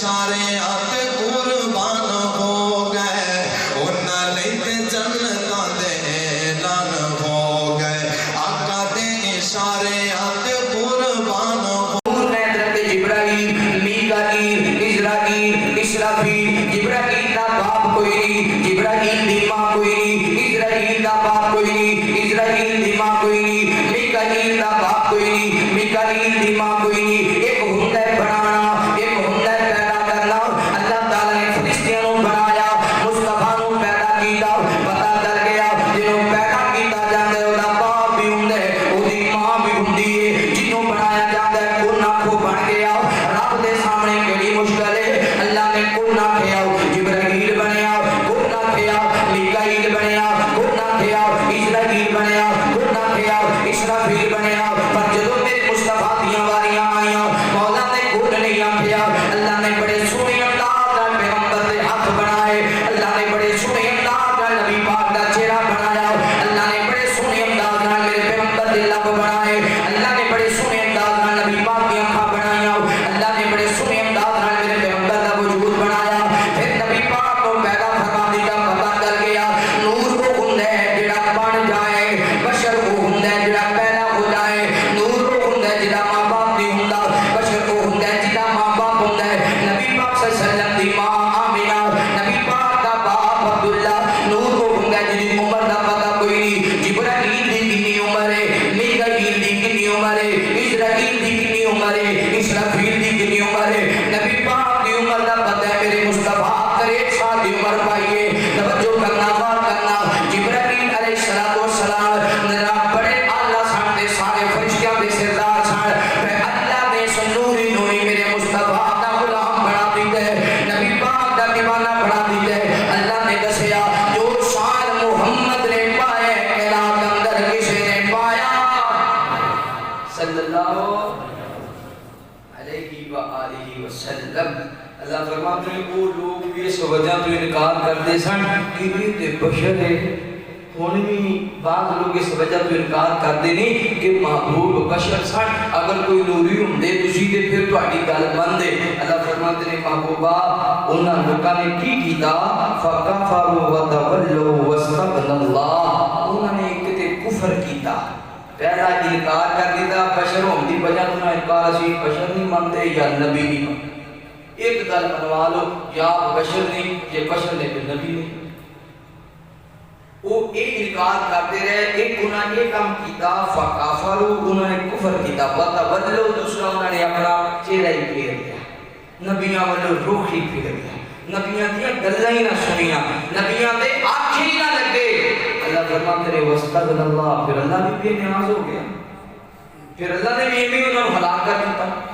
اشارے آتے قربان ہو گئے انہاں نہیں تے جنتاں دے اعلان ہو گئے آقا دے اشارے آتے قربان ہو جبرائیل میکائیل اسرائیل اسرافیل جبرائیل دا باپ کوئی نہیں جبرائیل دی ماں کوئی نہیں اسرائیل دا باپ کوئی نہیں اسرائیل دی ماں کوئی نہیں میکائیل دا باپ کوئی نہیں میکائیل دی ماں کوئی نہیں ایک ہوندا ہے بنانا ایک ہوندا ہے پیدا کرنا اللہ تعالی نے فرشتیاں نوں بنایا مصطفیٰ نوں پیدا کیتا پتہ چل گیا جنوں پیدا کیتا جاندا ہے اودا باپ بھی ہوندا ہے اودی ماں بھی ہوندی ہے جنوں بنایا جاندا ہے کون آنکھوں بن گیا رب دے سامنے کیڑی مشکل ہے اللہ نے کون آکھیا جبرائیل بنیا کون آکھیا میکائیل بنیا کون آکھیا اسرائیل بنیا کون آکھیا اسرافیل بنیا پر جدوں میرے مصطفیٰ دیاں واریاں آئیاں مولا نے کون نہیں آکھیا اللہ نے بڑے سونے انداز نال پیغمبر دے ہاتھ بنائے اللہ نے بڑے سونے انداز نال نبی پاک دا چہرہ بنایا اللہ نے بڑے سونے انداز نال میرے پیغمبر دے لب بنائے اللہ نے بڑے سونے انداز نال نبی پاک دی آنکھاں بنائیاں اللہ نے بڑے سونے انداز نال میرے پیغمبر دا وجود بنایا پھر نبی پاک کو پیدا فرما دتا پتہ چل گیا نور وہ ہوندا ہے جڑا بن جائے بشر وہ ہوندا ہے جڑا پیدا ہو جائے نور وہ ہوندا ہے جڑا ماں باپ نہیں ہوندا بشر وہ ہوندا ہے جڑا ماں باپ ہوندا ہے نبی پاک صلی اللہ علیہ وسلم دی ماں آمینہ نبی پاک دا باپ عبداللہ نور وہ ہوندا ہے جڑی عمر دا پتہ کوئی نہیں جبرائیل دی کتنی عمر ہے میکائیل دی کتنی عمر ہے اسرائیل دی کتنی عمر ہے اسرافیل دی کتنی عمر ہے نبی پاک دی عمر دا پتہ ہے میرے مصطفیٰ 63 سال دی عمر پائیے توجہ کرنا غور کرنا جبرائیل علیہ السلام جناب بڑے اعلیٰ سن دے سارے فرشتیاں دے سردار سن پھر اللہ نے سنوری نوری میرے مصطفیٰ دا غلام بنا دیتا ہے نبی پاک دا دیوانہ بنا دیتا ہے اللہ نے دسیا جو شان محمد نے پائے کائنات اندر کسی نے پایا صلی اللہ علیہ وآلہ وسلم اللہ فرماتے ہیں وہ لوگ بھی اس وجہ تو انکار کرتے سن کہ یہ تے بشر ہے ہن بھی بعض لوگ اس وجہ تو انکار کرتے نہیں کہ محبوب بشر سن اگر کوئی نوری ہوندے تسی تے پھر تہاڈی گل بند ہے اللہ فرماتے ہیں محبوبہ انہاں لوکاں نے کی کیتا فکفروا وتولوا واستغنى اللہ انہاں نے ایک تے کفر کیتا پہلا انکار کر دیتا بشر ہونے دی وجہ تو انکار اسی بشر نہیں مانتے یا نبی نہیں مانتے ایک گل منوا لو یا بشر نہیں یہ بشر نے پھر نبی نہیں وہ ایک انکار کرتے رہے ایک انہوں نے کام کیتا فکافروا انہوں نے کفر کیتا وتولوا دوسرا انہوں نے اپنا چہرہ ہی پھیر دیا نبیاں والوں روح ہی پھیر دیا نبیاں دیاں گلاں ہی نہ سنیاں نبیاں دے آنکھیں ہی نہ لگے اللہ فرماتے ہیں واستغنى اللہ پھر اللہ بھی بے نیاز ہو گیا پھر اللہ نے بھی انہوں ہلاک کر دیتا